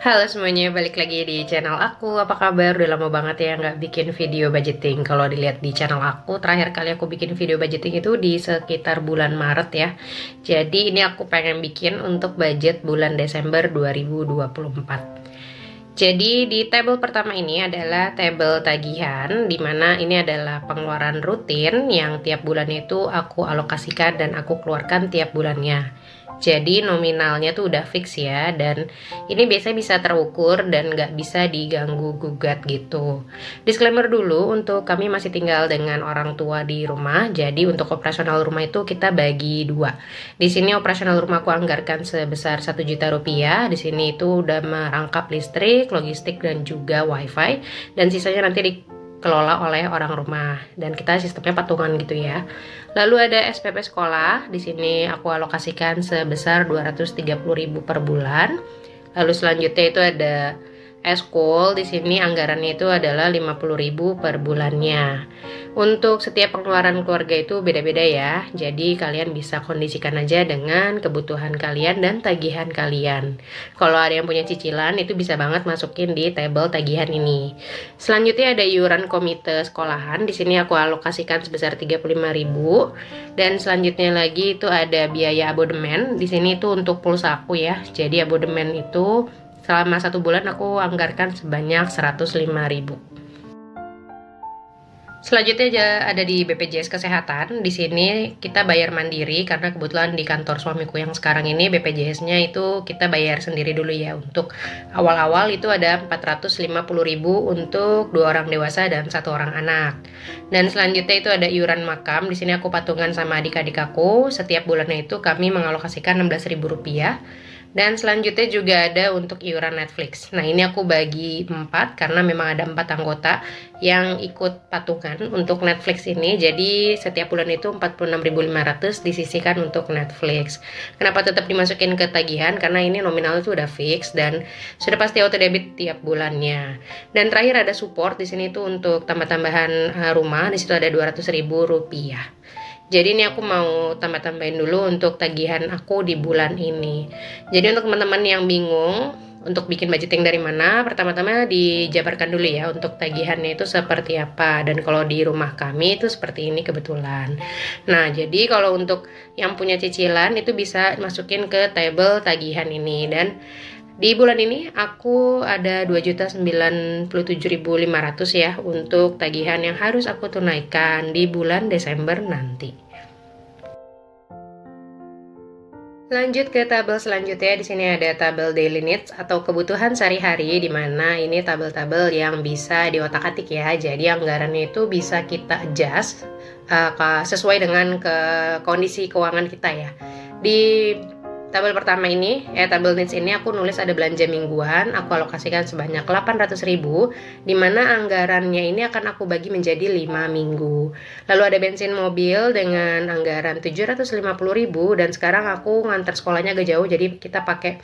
Halo semuanya, balik lagi di channel aku. Apa kabar? Udah lama banget ya nggak bikin video budgeting. Kalau dilihat di channel aku, terakhir kali aku bikin video budgeting itu di sekitar bulan Maret ya. Jadi ini aku pengen bikin untuk budget bulan Desember 2024. Jadi di tabel pertama ini adalah tabel tagihan, dimana ini adalah pengeluaran rutin yang tiap bulan itu aku alokasikan dan aku keluarkan tiap bulannya. Jadi nominalnya tuh udah fix ya, dan ini biasanya bisa terukur dan nggak bisa diganggu gugat gitu. Disclaimer dulu, untuk kami masih tinggal dengan orang tua di rumah, jadi untuk operasional rumah itu kita bagi dua. Di sini operasional rumah aku anggarkan sebesar 1 juta rupiah. Di sini itu udah merangkap listrik, logistik dan juga wifi, dan sisanya nanti dikelola oleh orang rumah, dan kita sistemnya patungan gitu ya. Lalu ada SPP sekolah, di sini aku alokasikan sebesar 230.000 per bulan. Lalu selanjutnya itu ada eskul, di sini anggarannya itu adalah 50.000 per bulannya. Untuk setiap pengeluaran keluarga itu beda-beda ya, jadi kalian bisa kondisikan aja dengan kebutuhan kalian dan tagihan kalian. Kalau ada yang punya cicilan itu bisa banget masukin di tabel tagihan ini. Selanjutnya ada iuran komite sekolahan, di sini aku alokasikan sebesar 35.000. Dan selanjutnya lagi itu ada biaya abodemen, di sini itu untuk pulsa aku ya. Jadi abodemen itu selama 1 bulan aku anggarkan sebanyak 105.000. Selanjutnya ada di BPJS Kesehatan. Di sini kita bayar mandiri karena kebetulan di kantor suamiku yang sekarang ini BPJS-nya itu kita bayar sendiri dulu ya. Untuk awal-awal itu ada 450.000 untuk 2 orang dewasa dan 1 orang anak. Dan selanjutnya itu ada iuran makam. Di sini aku patungan sama adik-adik aku. Setiap bulannya itu kami mengalokasikan 16.000 rupiah. Dan selanjutnya juga ada untuk iuran Netflix. Nah ini aku bagi 4 karena memang ada 4 anggota yang ikut patungan untuk Netflix ini. Jadi setiap bulan itu 46.500 disisihkan untuk Netflix. Kenapa tetap dimasukin ke tagihan? Karena ini nominalnya itu udah fix dan sudah pasti auto debit tiap bulannya. Dan terakhir ada support, di sini tuh untuk tambah-tambahan rumah. Di situ ada 200.000 rupiah. Jadi ini aku mau tambah-tambahin dulu untuk tagihan aku di bulan ini. Jadi untuk teman-teman yang bingung untuk bikin budgeting dari mana, pertama-tama dijabarkan dulu ya untuk tagihannya itu seperti apa. Dan kalau di rumah kami itu seperti ini kebetulan. Nah jadi kalau untuk yang punya cicilan itu bisa masukin ke tabel tagihan ini. Dan di bulan ini aku ada 2.097.500 ya untuk tagihan yang harus aku tunaikan di bulan Desember nanti. Lanjut ke tabel selanjutnya, di sini ada tabel daily needs atau kebutuhan sehari-hari, di mana ini tabel-tabel yang bisa diotak-atik ya. Jadi anggarannya itu bisa kita adjust sesuai dengan kondisi keuangan kita ya. Di tabel pertama ini, tabel needs ini aku nulis ada belanja mingguan, aku alokasikan sebanyak 800.000, dimana anggarannya ini akan aku bagi menjadi 5 minggu. Lalu ada bensin mobil dengan anggaran 750.000, dan sekarang aku ngantar sekolahnya agak jauh, jadi kita pakai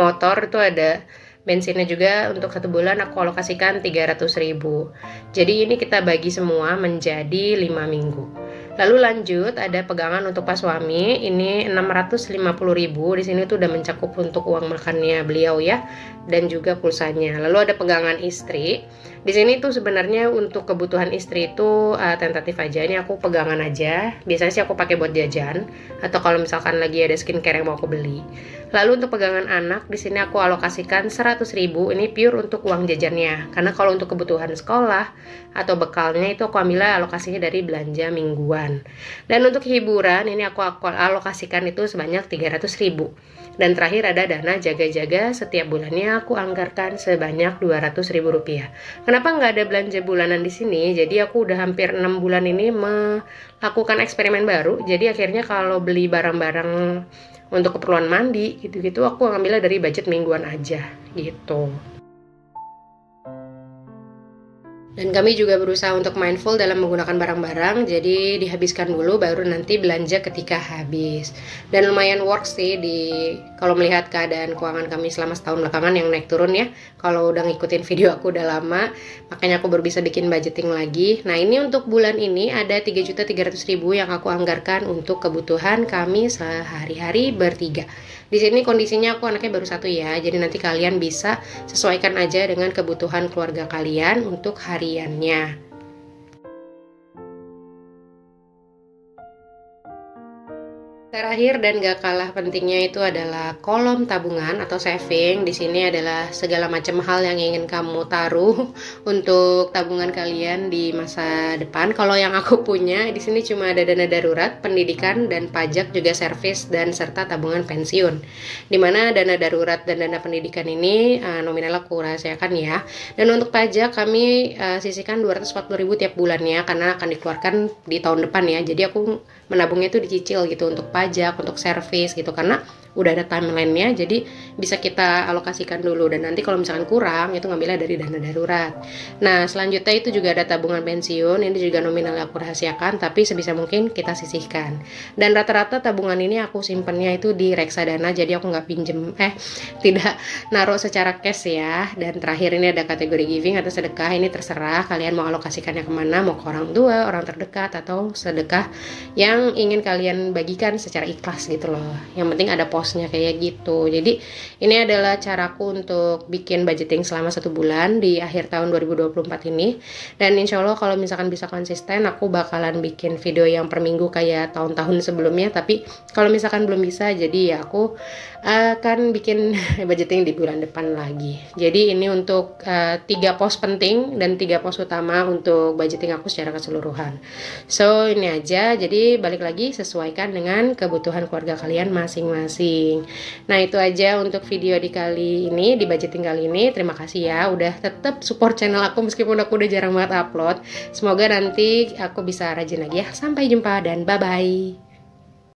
motor, itu ada bensinnya juga. Untuk 1 bulan aku alokasikan 300.000. Jadi ini kita bagi semua menjadi 5 minggu. Lalu lanjut ada pegangan untuk Pak Suami, ini 650.000. Di sini tuh udah mencakup untuk uang makannya beliau ya, dan juga pulsanya. Lalu ada pegangan istri. Di sini tuh sebenarnya untuk kebutuhan istri itu tentatif aja. Ini aku pegangan aja. Biasanya sih aku pakai buat jajan atau kalau misalkan lagi ada skincare yang mau aku beli. Lalu untuk pegangan anak, di sini aku alokasikan 100.000. Ini pure untuk uang jajannya. Karena kalau untuk kebutuhan sekolah atau bekalnya itu aku ambil alokasinya dari belanja mingguan. Dan untuk hiburan ini aku alokasikan itu sebanyak 300.000. Dan terakhir ada dana jaga-jaga, setiap bulannya aku anggarkan sebanyak 200.000 rupiah. Kenapa nggak ada belanja bulanan di sini? Jadi aku udah hampir 6 bulan ini melakukan eksperimen baru. Jadi akhirnya kalau beli barang-barang untuk keperluan mandi gitu-gitu aku ngambilnya dari budget mingguan aja gitu. Dan kami juga berusaha untuk mindful dalam menggunakan barang-barang, jadi dihabiskan dulu baru nanti belanja ketika habis. Dan lumayan works sih kalau melihat keadaan keuangan kami selama setahun belakangan yang naik turun ya. Kalau udah ngikutin video aku udah lama, makanya aku baru bisa bikin budgeting lagi. Nah ini untuk bulan ini ada 3.300.000 yang aku anggarkan untuk kebutuhan kami sehari-hari bertiga. Di sini kondisinya aku anaknya baru satu ya, jadi nanti kalian bisa sesuaikan aja dengan kebutuhan keluarga kalian untuk hariannya. Terakhir dan gak kalah pentingnya itu adalah kolom tabungan atau saving. Di sini adalah segala macam hal yang ingin kamu taruh untuk tabungan kalian di masa depan. Kalau yang aku punya di sini cuma ada dana darurat, pendidikan dan pajak, juga servis dan serta tabungan pensiun. Dimana dana darurat dan dana pendidikan ini nominal aku rahasiakan ya. Dan untuk pajak kami sisihkan 240.000 tiap bulannya karena akan dikeluarkan di tahun depan ya. Jadi aku menabungnya itu dicicil gitu untuk pajak, untuk servis gitu, karena udah ada timeline-nya, jadi bisa kita alokasikan dulu, dan nanti kalau misalkan kurang itu ngambilnya dari dana darurat. Nah selanjutnya itu juga ada tabungan pensiun, ini juga nominal aku rahasiakan tapi sebisa mungkin kita sisihkan, dan rata-rata tabungan ini aku simpennya itu di reksadana, jadi aku nggak pinjem tidak naruh secara cash ya. Dan terakhir ini ada kategori giving atau sedekah, ini terserah kalian mau alokasikannya kemana, mau ke orang tua, orang terdekat, atau sedekah yang ingin kalian bagikan secara ikhlas gitu loh. Yang penting ada posnya kayak gitu. Jadi ini adalah caraku untuk bikin budgeting selama 1 bulan di akhir tahun 2024 ini. Dan insya Allah kalau misalkan bisa konsisten, aku bakalan bikin video yang per minggu kayak tahun-tahun sebelumnya. Tapi kalau misalkan belum bisa, jadi ya aku akan bikin budgeting di bulan depan lagi. Jadi ini untuk 3 pos penting dan 3 pos utama untuk budgeting aku secara keseluruhan. So ini aja, jadi balik lagi sesuaikan dengan kebutuhan keluarga kalian masing-masing. Nah itu aja untuk video di kali ini, di budgeting kali ini. Terima kasih ya udah tetap support channel aku meskipun aku udah jarang banget upload. Semoga nanti aku bisa rajin lagi ya. Sampai jumpa dan bye-bye.